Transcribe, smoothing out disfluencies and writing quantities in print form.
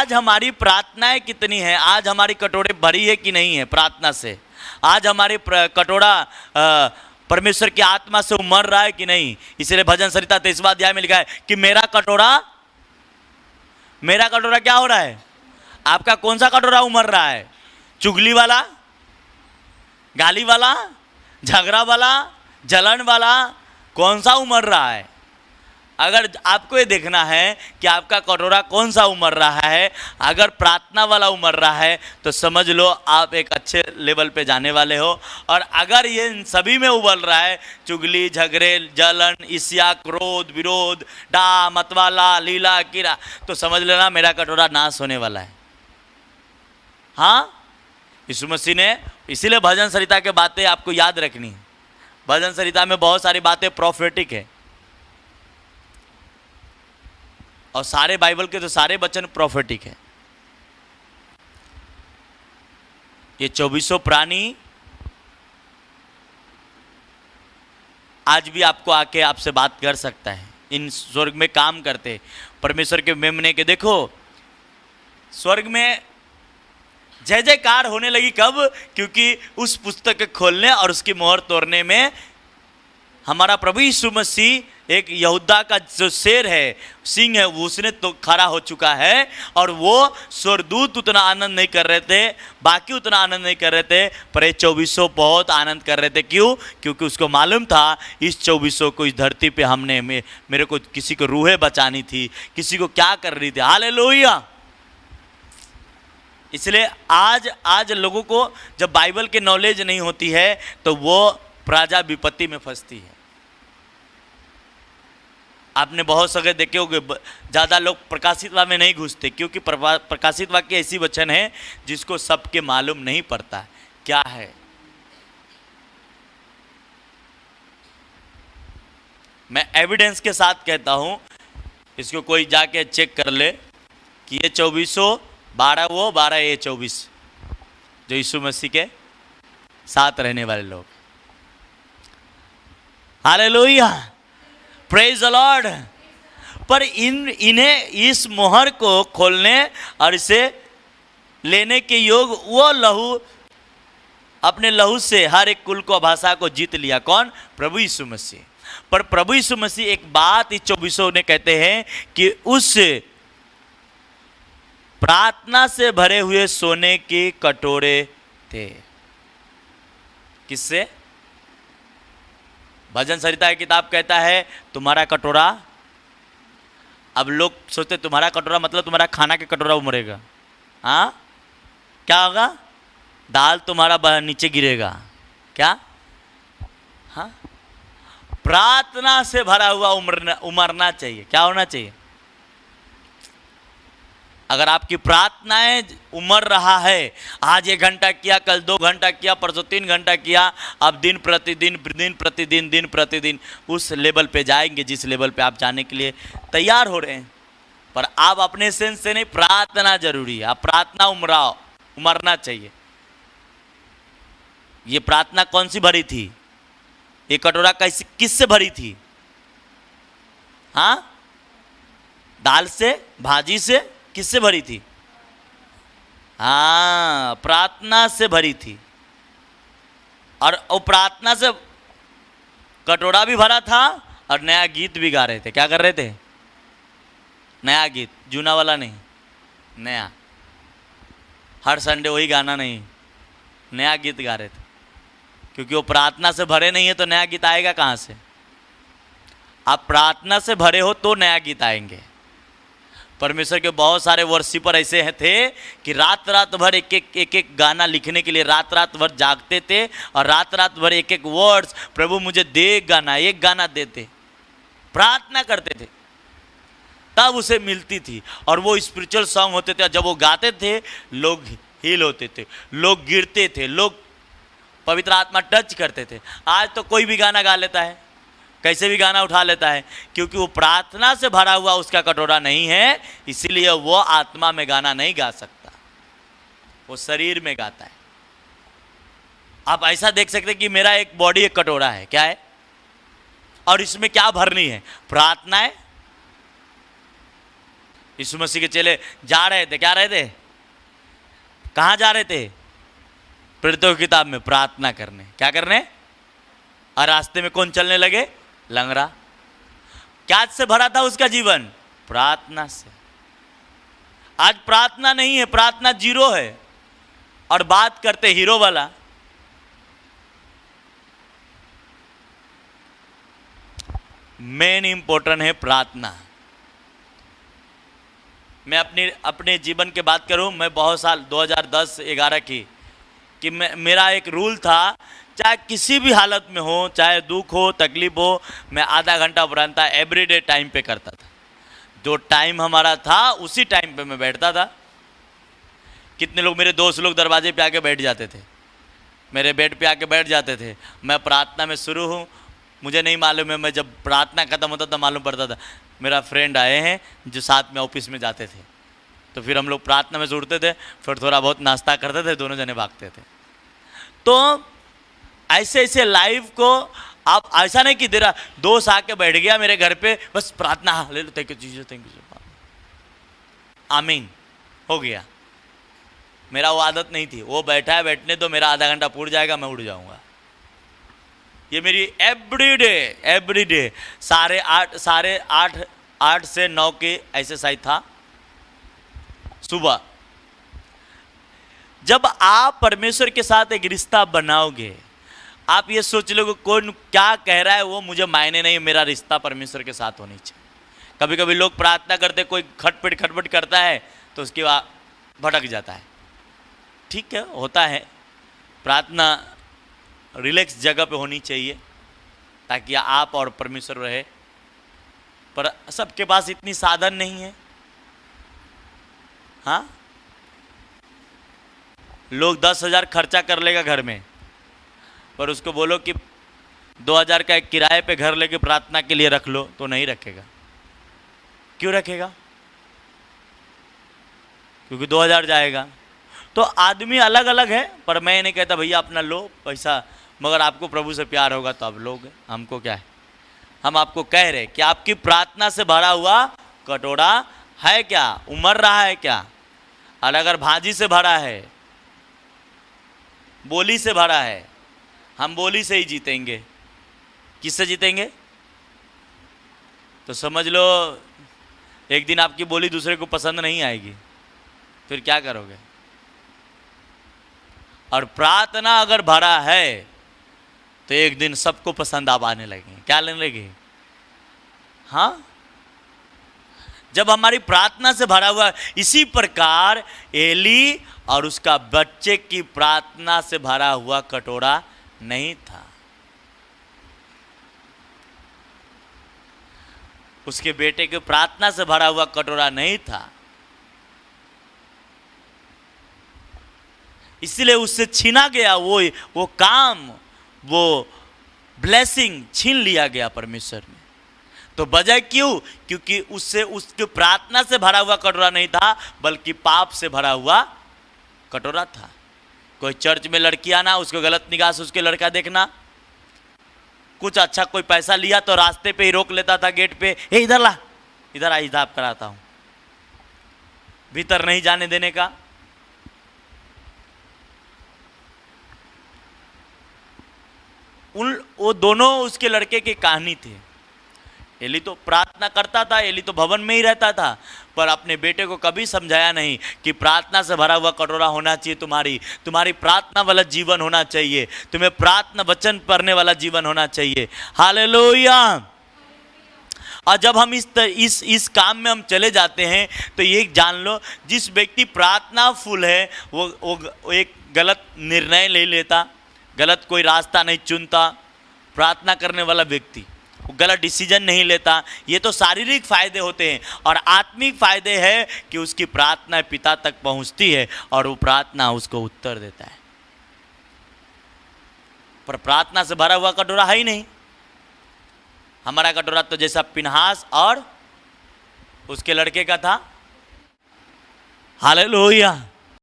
आज हमारी प्रार्थनाएं कितनी हैं, आज हमारी कटोरे भरी है कि नहीं है प्रार्थना से, आज हमारी कटोरा परमेश्वर की आत्मा से उमड़ रहा है कि नहीं। इसलिए भजन संहिता 23वां अध्याय में लिखा है कि मेरा कटोरा क्या हो रहा है, आपका कौन सा कटोरा उमड़ रहा है, चुगली वाला, गाली वाला, झगड़ा वाला, जलन वाला, कौन सा उमड़ रहा है। अगर आपको ये देखना है कि आपका कटोरा कौन सा उमड़ रहा है, अगर प्रार्थना वाला उमड़ रहा है तो समझ लो आप एक अच्छे लेवल पे जाने वाले हो। और अगर ये इन सभी में उबल रहा है, चुगली, झगड़े, जलन, ईर्ष्या, क्रोध, विरोध, डा, मतवाला, लीला, कीड़ा, तो समझ लेना मेरा कटोरा नाश होने वाला है। हाँ, यीशु मसीह ने, इसीलिए भजन संहिता के बातें आपको याद रखनी है। भजन संहिता में बहुत सारी बातें प्रोफेटिक है, और सारे बाइबल के तो सारे वचन प्रोफेटिक है। ये 2400 प्राणी आज भी आपको आके आपसे बात कर सकता है, इन स्वर्ग में काम करते परमेश्वर के मेमने के। देखो स्वर्ग में जय जयकार होने लगी, कब? क्योंकि उस पुस्तक के खोलने और उसकी मोहर तोड़ने में हमारा प्रभु यीशु मसीह एक यहूदा का जो शेर है, सिंह है, वो उसने तो खड़ा हो चुका है। और वो स्वर्गदूत उतना आनंद नहीं कर रहे थे, बाकी उतना आनंद नहीं कर रहे थे, पर ये 2400 बहुत आनंद कर रहे थे। क्यों? क्योंकि उसको मालूम था इस 2400 को इस धरती पे हमने मेरे को किसी को रूहें बचानी थी, किसी को क्या कर रही थी। हालेलुया। इसलिए आज लोगों को जब बाइबल की नॉलेज नहीं होती है तो वो प्रजा विपत्ति में फंसती है। आपने बहुत सगे देखे होंगे, ज़्यादा लोग प्रकाशित वाक्य में नहीं घुसते, क्योंकि प्रकाशित वाक्य ऐसी वचन है जिसको सबके मालूम नहीं पड़ता क्या है। मैं एविडेंस के साथ कहता हूं, इसको कोई जाके चेक कर ले कि ये 2400 12 वो 12 ये 24 जो यीशु मसीह के साथ रहने वाले लोग। Hallelujah, praise the Lord. पर इन्हें इस मोहर को खोलने और इसे लेने के योग वो लहू, अपने लहू से हर एक कुल को, भाषा को जीत लिया। कौन? प्रभु यीशु मसीह। पर प्रभु यीशु मसीह एक बात इस 2400 ने कहते हैं कि उस प्रार्थना से भरे हुए सोने के कटोरे थे। किससे? भजन संहिता की किताब कहता है तुम्हारा कटोरा। अब लोग सोचते तुम्हारा कटोरा मतलब तुम्हारा खाना के कटोरा उमड़ेगा। हाँ, क्या होगा? दाल तुम्हारा नीचे गिरेगा क्या? हाँ, प्रार्थना से भरा हुआ उमड़ना चाहिए। क्या होना चाहिए? अगर आपकी प्रार्थनाएं उमड़ रहा है, आज 1 घंटा किया, कल 2 घंटा किया, परसों 3 घंटा किया, अब दिन प्रतिदिन उस लेवल पे जाएंगे जिस लेवल पे आप जाने के लिए तैयार हो रहे हैं। पर आप अपने सेंस से नहीं, प्रार्थना जरूरी है। आप प्रार्थना उमड़ना चाहिए। ये प्रार्थना कौन सी भरी थी? ये कटोरा किससे भरी थी? हाँ, दाल से, भाजी से, किससे भरी थी? हाँ, प्रार्थना से भरी थी। और वो प्रार्थना से कटोरा भी भरा था और नया गीत भी गा रहे थे। क्या कर रहे थे? नया गीत, जूना वाला नहीं, नया। हर संडे वही गाना नहीं, नया गीत गा रहे थे। क्योंकि वो प्रार्थना से भरे नहीं है तो नया गीत आएगा कहाँ से? आप प्रार्थना से भरे हो तो नया गीत आएंगे। परमेश्वर के बहुत सारे वर्शिपर ऐसे थे कि रात भर एक गाना लिखने के लिए रात भर जागते थे और रात भर एक वर्ड्स, प्रभु मुझे दे गाना, एक गाना देते, प्रार्थना करते थे, तब उसे मिलती थी। और वो स्पिरिचुअल सॉन्ग होते थे, जब वो गाते थे लोग हील होते थे, लोग गिरते थे, लोग पवित्र आत्मा टच करते थे। आज तो कोई भी गाना गा लेता है, कैसे भी गाना उठा लेता है, क्योंकि वो प्रार्थना से भरा हुआ उसका कटोरा नहीं है, इसीलिए वो आत्मा में गाना नहीं गा सकता, वो शरीर में गाता है। आप ऐसा देख सकते हैं कि मेरा एक बॉडी एक कटोरा है, क्या है? और इसमें क्या भरनी है? प्रार्थनाएं, यीशु मसीह के चेले जा रहे थे, क्या रहे थे, कहाँ जा रहे थे? प्रेरितों की किताब में प्रार्थना करने। क्या करने? और रास्ते में कौन चलने लगे? लंगड़ा। क्या से भरा था उसका जीवन? प्रार्थना से। आज प्रार्थना नहीं है, प्रार्थना जीरो है। और बात करते हीरो वाला। मेन इंपॉर्टेंट है प्रार्थना। मैं अपने जीवन की बात करूं, मैं बहुत साल 2010-11 की कि मेरा एक रूल था, चाहे किसी भी हालत में हो, चाहे दुख हो, तकलीफ हो, मैं आधा घंटा प्रार्थना एवरीडे टाइम पे करता था। जो टाइम हमारा था उसी टाइम पे मैं बैठता था। कितने लोग, मेरे दोस्त लोग दरवाजे पे आके बैठ जाते थे, मेरे बेड पे आके बैठ जाते थे। मैं प्रार्थना में शुरू हूँ, मुझे नहीं मालूम है, मैं जब प्रार्थना खत्म होता था मालूम पड़ता था मेरा फ्रेंड आए हैं जो साथ में ऑफिस में जाते थे। तो फिर हम लोग प्रार्थना में जुड़ते थे, फिर थोड़ा बहुत नाश्ता करते थे, दोनों जने भागते थे। तो ऐसे ऐसे लाइफ को आप ऐसा नहीं कि तेरा दोस्त आके बैठ गया मेरे घर पे, बस प्रार्थना ले लो, thank you Jesus, thank you, आमीन, हो गया। मेरा वो आदत नहीं थी। वो बैठा है, बैठने तो मेरा आधा घंटा पूर जाएगा, मैं उड़ जाऊंगा। ये मेरी एवरीडे 8:30 से 9 के ऐसे शायद था सुबह। जब आप परमेश्वर के साथ एक रिश्ता बनाओगे, आप ये सोच लोगे कौन क्या कह रहा है वो मुझे मायने नहीं, मेरा रिश्ता परमेश्वर के साथ होनी चाहिए। कभी कभी लोग प्रार्थना करते, कोई खटपट करता है तो उसके बाद भटक जाता है। ठीक है, होता है। प्रार्थना रिलैक्स जगह पे होनी चाहिए ताकि आप और परमेश्वर रहे, पर सबके पास इतनी साधन नहीं है। हाँ, लोग 10,000 खर्चा कर लेगा घर में, पर उसको बोलो कि 2,000 का एक किराए पे घर लेके प्रार्थना के लिए रख लो तो नहीं रखेगा। क्यों रखेगा? क्योंकि 2,000 जाएगा। तो आदमी अलग अलग है, पर मैं नहीं कहता भैया अपना लो पैसा, मगर आपको प्रभु से प्यार होगा तो आप लोग, हमको क्या है। हम आपको कह रहे कि आपकी प्रार्थना से भरा हुआ कटोरा है क्या? उमड़ रहा है क्या? और अगर भाजी से भरा है, बोली से भरा है, हम बोली से ही जीतेंगे। किससे जीतेंगे? तो समझ लो एक दिन आपकी बोली दूसरे को पसंद नहीं आएगी, फिर क्या करोगे? और प्रार्थना अगर भरा है तो एक दिन सबको पसंद आप आने लगे। क्या लेने लगे? हाँ, जब हमारी प्रार्थना से भरा हुआ। इसी प्रकार एली और उसका बच्चे की प्रार्थना से भरा हुआ कटोरा नहीं था। उसके बेटे की प्रार्थना से भरा हुआ कटोरा नहीं था, इसलिए उससे छीना गया वो काम, वो ब्लेसिंग छीन लिया गया परमेश्वर ने। तो वजह क्यों? क्योंकि उससे उसकी प्रार्थना से भरा हुआ कटोरा नहीं था, बल्कि पाप से भरा हुआ कटोरा था। कोई चर्च में लड़की आना, उसको गलत निगाह से उसके लड़का देखना, कुछ अच्छा कोई पैसा लिया तो रास्ते पे ही रोक लेता था गेट पे, ए इधर ला, इधर आ, हिसाब कराता हूं, भीतर नहीं जाने देने का। वो दोनों उसके लड़के की कहानी थी। एली तो प्रार्थना करता था, एली तो भवन में ही रहता था, पर अपने बेटे को कभी समझाया नहीं कि प्रार्थना से भरा हुआ कटोरा होना चाहिए, तुम्हारी प्रार्थना वाला जीवन होना चाहिए, तुम्हें प्रार्थना वचन पढ़ने वाला जीवन होना चाहिए। हालेलुया। और जब हम इस काम में हम चले जाते हैं तो ये जान लो, जिस व्यक्ति प्रार्थना फुल है वो एक गलत निर्णय ले लेता, गलत कोई रास्ता नहीं चुनता। प्रार्थना करने वाला व्यक्ति वो गलत डिसीजन नहीं लेता। ये तो शारीरिक फायदे होते हैं, और आत्मिक फायदे हैं कि उसकी प्रार्थना पिता तक पहुंचती है और वो प्रार्थना उसको उत्तर देता है। पर प्रार्थना से भरा हुआ कटोरा है ही नहीं। हमारा कटोरा तो जैसा पिनहास और उसके लड़के का था। हालेलुया।